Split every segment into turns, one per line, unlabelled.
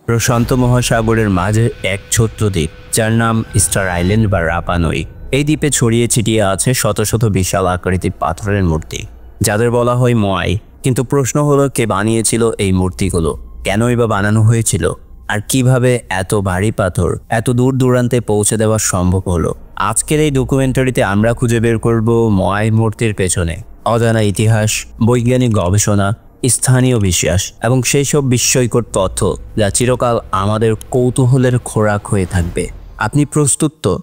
প্রশান্ত মহাসাগরের মাঝে এক ছোট্ট দ্বীপ যার নাম স্টার আইল্যান্ড বা রাপা নুই। এই দ্বীপে ছড়িয়ে ছিটিয়ে আছে শত শত বিশাল আকৃতির পাথরের মূর্তি, যাদের বলা হয় মোয়াই। কিন্তু প্রশ্ন হলো, কে বানিয়েছিল এই মূর্তিগুলো, কেনই বা বানানো হয়েছিল, আর কিভাবে এত ভারী পাথর এত দূর দূরান্তে পৌঁছে দেওয়া সম্ভব হলো। আজকের এই ডকুমেন্টারিতে আমরা খুঁজে বের করব মোয়াই মূর্তির পেছনে অজানা ইতিহাস, বৈজ্ঞানিক গবেষণা, স্থানীয় বিশ্বাস এবং সেই সব বিস্ময়কর তথ্য যা চিরকাল আমাদের কৌতূহলের খোরাক হয়ে থাকবে। আপনি প্রস্তুত তো?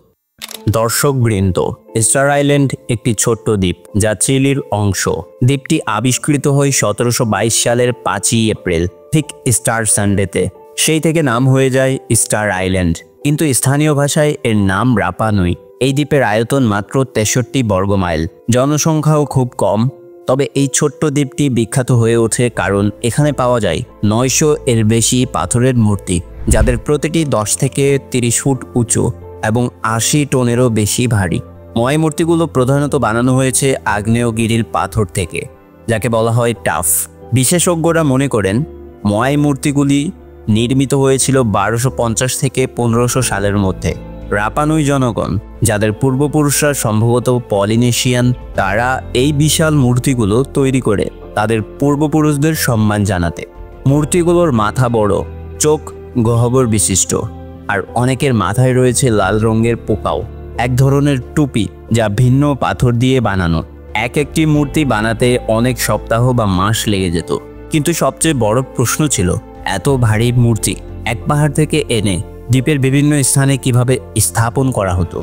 দর্শকবৃন্দ, স্টার আইল্যান্ড একটি ছোট্ট দ্বীপ যা চিলির অংশ। দ্বীপটি আবিষ্কৃত হয় 1722 সালের 5ই এপ্রিল, ঠিক স্টার সানডেতে। সেই থেকে নাম হয়ে যায় স্টার আইল্যান্ড, কিন্তু স্থানীয় ভাষায় এর নাম রাপা নুই। এই দ্বীপের আয়তন মাত্র 63 বর্গমাইল, জনসংখ্যাও খুব কম। তবে এই ছোট্ট দ্বীপটি বিখ্যাত হয়ে ওঠে কারণ এখানে পাওয়া যায় 900 এর বেশি পাথরের মূর্তি, যাদের প্রতিটি 10 থেকে 30 ফুট উঁচু এবং 80 টনেরও বেশি ভারী। মোয়াই মূর্তিগুলো প্রধানত বানানো হয়েছে আগ্নেয়গিরির পাথর থেকে, যাকে বলা হয় টাফ। বিশেষজ্ঞরা মনে করেন মোয়াই মূর্তিগুলি নির্মিত হয়েছিল 1250 থেকে 1500 সালের মধ্যে। রাপা নুই জনগণ, যাদের পূর্বপুরুষরা সম্ভবত পলিনেশিয়ান, তারা এই বিশাল মূর্তিগুলো তৈরি করে তাদের পূর্বপুরুষদের সম্মান জানাতে। মূর্তিগুলোর মাথা বড়, চোখ গহ্বর বিশিষ্ট, আর অনেকের মাথায় রয়েছে লাল রঙের পোকাও, এক ধরনের টুপি যা ভিন্ন পাথর দিয়ে বানানো। একটি মূর্তি বানাতে অনেক সপ্তাহ বা মাস লেগে যেত। কিন্তু সবচেয়ে বড় প্রশ্ন ছিল, এত ভারী মূর্তি এক পাহাড় থেকে এনে দ্বীপের বিভিন্ন স্থানে কিভাবে স্থাপন করা হতো।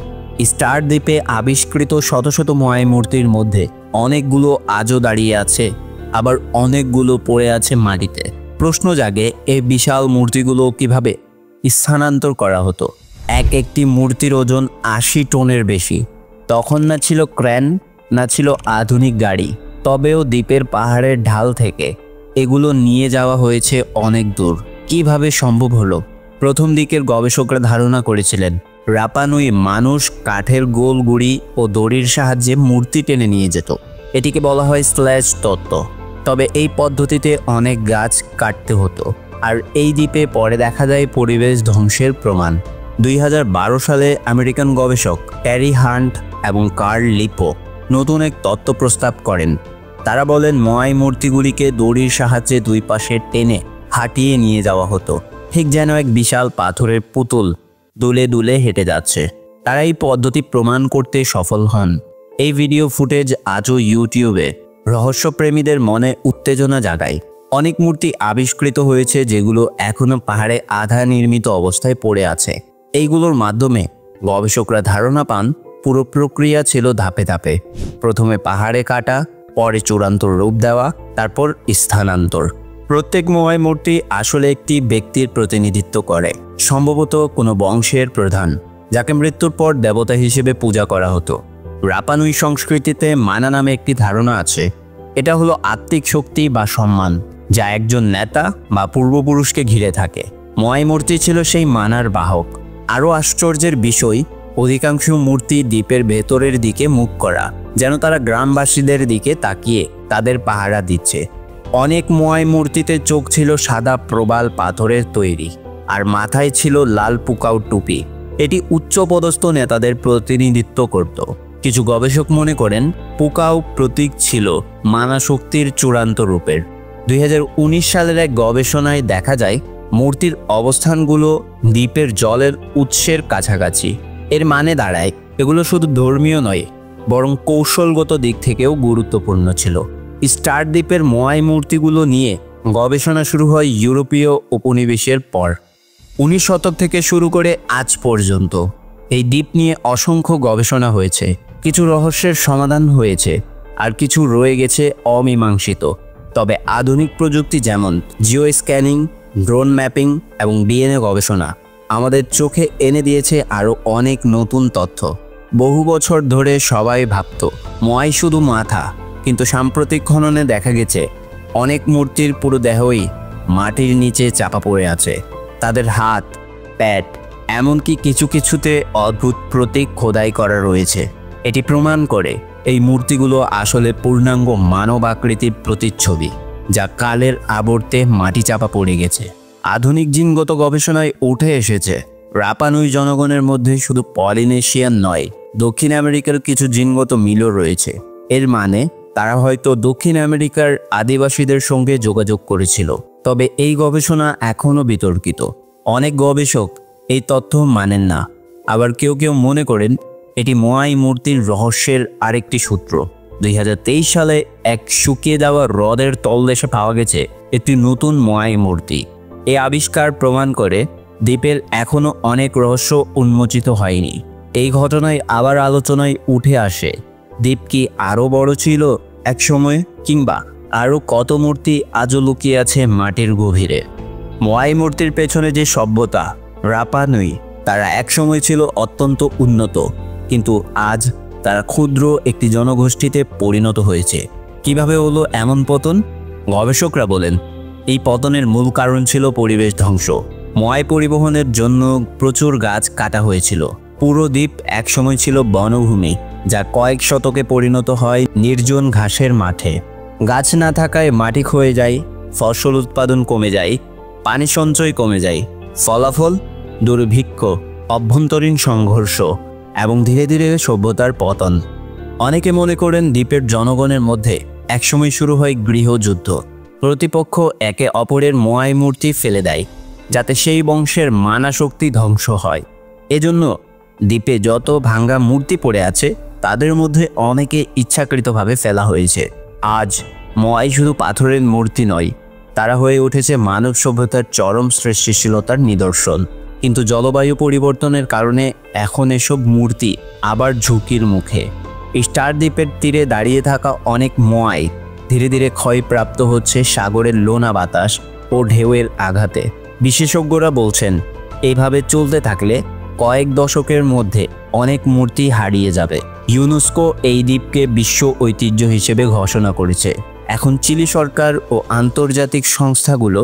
স্টার দ্বীপে আবিষ্কৃত শত শত মোয়াই মূর্তির মধ্যে অনেকগুলো আজও দাঁড়িয়ে আছে, আবার অনেকগুলো পড়ে আছে মাটিতে। প্রশ্ন জাগে, এই বিশাল মূর্তিগুলো কিভাবে স্থানান্তর করা হতো। একটি মূর্তির ওজন 80 টনের বেশি। তখন না ছিল ক্রেন, না ছিল আধুনিক গাড়ি, তবেও দ্বীপের পাহাড়ের ঢাল থেকে এগুলো নিয়ে যাওয়া হয়েছে অনেক দূর। কিভাবে সম্ভব হলো? প্রথম দিকের গবেষকরা ধারণা করেছিলেন রাপা নুই মানুষ কাঠের গোল গুড়ি ও দড়ির সাহায্যে মূর্তি টেনে নিয়ে যেত। এটিকে বলা হয় স্ল্যাজ তত্ত্ব। তবে এই পদ্ধতিতে অনেক গাছ কাটতে হতো, আর এই দ্বীপে পরে দেখা যায় পরিবেশ ধ্বংসের প্রমাণ। 2012 সালে আমেরিকান গবেষক ট্যারি হান্ট এবং কার্ল লিপো নতুন এক তত্ত্ব প্রস্তাব করেন। তারা বলেন মোয়াই মূর্তিগুলিকে দড়ির সাহায্যে দুই পাশে টেনে হাঁটিয়ে নিয়ে যাওয়া হতো, ঠিক যেন এক বিশাল পাথরের পুতুল দুলে দুলে হেঁটে যাচ্ছে। তারা এই পদ্ধতি প্রমাণ করতে সফল হন। এই ভিডিও ফুটেজ আজও ইউটিউবে রহস্যপ্রেমীদের মনে উত্তেজনা জাগায়। অনেক মূর্তি আবিষ্কৃত হয়েছে যেগুলো এখনও পাহাড়ে আধা নির্মিত অবস্থায় পড়ে আছে। এইগুলোর মাধ্যমে গবেষকরা ধারণা পান পুরো প্রক্রিয়া ছিল ধাপে ধাপে। প্রথমে পাহাড়ে কাটা, পরে চূড়ান্ত রূপ দেওয়া, তারপর স্থানান্তর। প্রত্যেক মোয়াই মূর্তি আসলে একটি ব্যক্তির প্রতিনিধিত্ব করে, সম্ভবত কোনো বংশের প্রধান, যাকে মৃত্যুর পর দেবতা হিসেবে পূজা করা হতো। রাপা নুই সংস্কৃতিতে মানা নামে একটি ধারণা আছে। এটা হলো আত্মিক শক্তি বা সম্মান, যা একজন নেতা বা পূর্বপুরুষকে ঘিরে থাকে। মোয়াই মূর্তি ছিল সেই মানার বাহক। আরও আশ্চর্যের বিষয়, অধিকাংশ মূর্তি দ্বীপের ভেতরের দিকে মুখ করা, যেন তারা গ্রামবাসীদের দিকে তাকিয়ে তাদের পাহারা দিচ্ছে। অনেক মোয়াই মূর্তিতে চোখ ছিল সাদা প্রবাল পাথরের তৈরি, আর মাথায় ছিল লাল পুকাও টুপি। এটি উচ্চপদস্থ নেতাদের প্রতিনিধিত্ব করত। কিছু গবেষক মনে করেন পুকাও প্রতীক ছিল মানা শক্তির চূড়ান্ত রূপের। 2019 সালের এক গবেষণায় দেখা যায় মূর্তির অবস্থানগুলো দ্বীপের জলের উৎসের কাছাকাছি। এর মানে দাঁড়ায় এগুলো শুধু ধর্মীয় নয়, বরং কৌশলগত দিক থেকেও গুরুত্বপূর্ণ ছিল। স্টার দ্বীপের মোয়াই মূর্তিগুলো নিয়ে গবেষণা শুরু হয় ইউরোপীয় উপনিবেশের পর। 19 শতক থেকে শুরু করে আজ পর্যন্ত এই দ্বীপ নিয়ে অসংখ্য গবেষণা হয়েছে। কিছু রহস্যের সমাধান হয়েছে, আর কিছু রয়ে গেছে অমীমাংসিত। তবে আধুনিক প্রযুক্তি যেমন জিও স্ক্যানিং, ড্রোন ম্যাপিং এবং ডিএনএ গবেষণা আমাদের চোখে এনে দিয়েছে আরও অনেক নতুন তথ্য। বহু বছর ধরে সবাই ভাবত মোয়াই শুধু মাথা, কিন্তু সাম্প্রতিক খননে দেখা গেছে অনেক মূর্তির পুরো দেহই মাটির নিচে চাপা পড়ে আছে। তাদের হাত, প্যাট, এমনকি কিছু কিছুতে অদ্ভুত প্রতীক খোদাই করা রয়েছে। এটি প্রমাণ করে এই মূর্তিগুলো আসলে পূর্ণাঙ্গ মানব আকৃতির প্রতিচ্ছবি, যা কালের আবর্তে মাটি চাপা পড়ে গেছে। আধুনিক জিনগত গবেষণায় উঠে এসেছে রাপা নুই জনগণের মধ্যে শুধু পলিনেশিয়ান নয়, দক্ষিণ আমেরিকার কিছু জিনগত মিলও রয়েছে। এর মানে তারা হয়তো দক্ষিণ আমেরিকার আদিবাসীদের সঙ্গে যোগাযোগ করেছিল। তবে এই গবেষণা এখনও বিতর্কিত। অনেক গবেষক এই তথ্য মানেন না, আবার কেউ কেউ মনে করেন এটি মোয়াই মূর্তির রহস্যের আরেকটি সূত্র। 2023 সালে এক শুকিয়ে যাওয়া হ্রদের তলদেশে পাওয়া গেছে একটি নতুন মোয়াই মূর্তি। এই আবিষ্কার প্রমাণ করে দ্বীপের এখনও অনেক রহস্য উন্মোচিত হয়নি। এই ঘটনায় আবার আলোচনায় উঠে আসে দ্বীপ কি আরও বড় ছিল একসময়, কিংবা আরও কত মূর্তি আজও লুকিয়ে আছে মাটির গভীরে। মোয়াই মূর্তির পেছনে যে সভ্যতা রাপা নুই, তারা একসময় ছিল অত্যন্ত উন্নত, কিন্তু আজ তারা ক্ষুদ্র একটি জনগোষ্ঠীতে পরিণত হয়েছে। কিভাবে হলো এমন পতন? গবেষকরা বলেন এই পতনের মূল কারণ ছিল পরিবেশ ধ্বংস। মোয়াই পরিবহনের জন্য প্রচুর গাছ কাটা হয়েছিল। পুরো দ্বীপ একসময় ছিল বনভূমি, যা কয়েক শতকে পরিণত হয় নির্জন ঘাসের মাঠে। গাছ না থাকায় মাটি ক্ষয়ে যায়, ফসল উৎপাদন কমে যায়, পানি সঞ্চয় কমে যায়। ফলাফল দুর্ভিক্ষ, অভ্যন্তরীণ সংঘর্ষ এবং ধীরে ধীরে সভ্যতার পতন। অনেকে মনে করেন দ্বীপের জনগণের মধ্যে একসময় শুরু হয় গৃহযুদ্ধ। প্রতিপক্ষ একে অপরের মোয়াই মূর্তি ফেলে দেয়, যাতে সেই বংশের মানা শক্তি ধ্বংস হয়। এজন্য দ্বীপে যত ভাঙ্গা মূর্তি পড়ে আছে তাদের মধ্যে অনেকে ইচ্ছাকৃতভাবে ফেলা হয়েছে। আজ মোয়াই শুধু পাথরের মূর্তি নয়, তারা হয়ে উঠেছে মানব সভ্যতার চরম সৃষ্টিশীলতার নিদর্শন। কিন্তু জলবায়ু পরিবর্তনের কারণে এখন এসব মূর্তি আবার ঝুঁকির মুখে। স্টার দ্বীপের তীরে দাঁড়িয়ে থাকা অনেক মোয়াই ধীরে ধীরে ক্ষয়প্রাপ্ত হচ্ছে সাগরের লোনা বাতাস ও ঢেউয়ের আঘাতে। বিশেষজ্ঞরা বলছেন এইভাবে চলতে থাকলে কয়েক দশকের মধ্যে অনেক মূর্তি হারিয়ে যাবে। ইউনেস্কো এই দ্বীপকে বিশ্ব ঐতিহ্য হিসেবে ঘোষণা করেছে। এখন চিলি সরকার ও আন্তর্জাতিক সংস্থাগুলো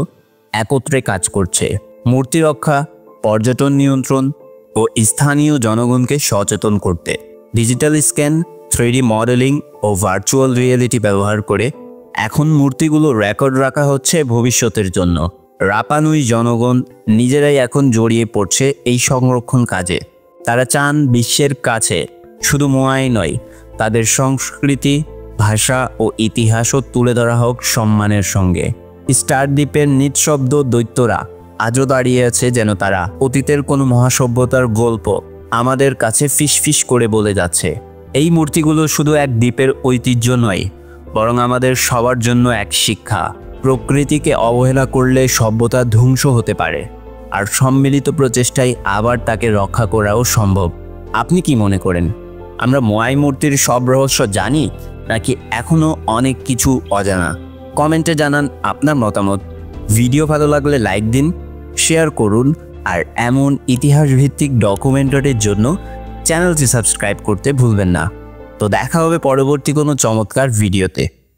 একত্রে কাজ করছে মূর্তি রক্ষা, পর্যটন নিয়ন্ত্রণ ও স্থানীয় জনগণকে সচেতন করতে। ডিজিটাল স্ক্যান, 3D মডেলিং ও ভার্চুয়াল রিয়েলিটি ব্যবহার করে এখন মূর্তিগুলো রেকর্ড রাখা হচ্ছে ভবিষ্যতের জন্য। রাপা নুই জনগণ নিজেরাই এখন জড়িয়ে পড়ছে এই সংরক্ষণ কাজে। তারা চান বিশ্বের কাছে শুধু মোয়াই নয়, তাদের সংস্কৃতি, ভাষা ও ইতিহাসও তুলে ধরা হোক সম্মানের সঙ্গে। স্টার দ্বীপের নিঃশব্দ দৈত্যরা আজও দাঁড়িয়ে আছে, যেন তারা অতীতের কোনো মহাসভ্যতার গল্প আমাদের কাছে ফিসফিস করে বলে যাচ্ছে। এই মূর্তিগুলো শুধু এক দ্বীপের ঐতিহ্য নয়, বরং আমাদের সবার জন্য এক শিক্ষা। প্রকৃতিকে অবহেলা করলে সভ্যতা ধ্বংস হতে পারে, আর সম্মিলিত প্রচেষ্টায় আবার তাকে রক্ষা করাও সম্ভব। আপনি কি মনে করেন, আমরা মোয়াই মূর্তির সব রহস্য জানি, নাকি এখনও অনেক কিছু অজানা? কমেন্টে জানান আপনার মতামত। ভিডিও ভালো লাগলে লাইক দিন, শেয়ার করুন, আর এমন ইতিহাস ভিত্তিক ডকুমেন্টারির জন্য চ্যানেলটি সাবস্ক্রাইব করতে ভুলবেন না। তো দেখা হবে পরবর্তী কোনো চমৎকার ভিডিওতে।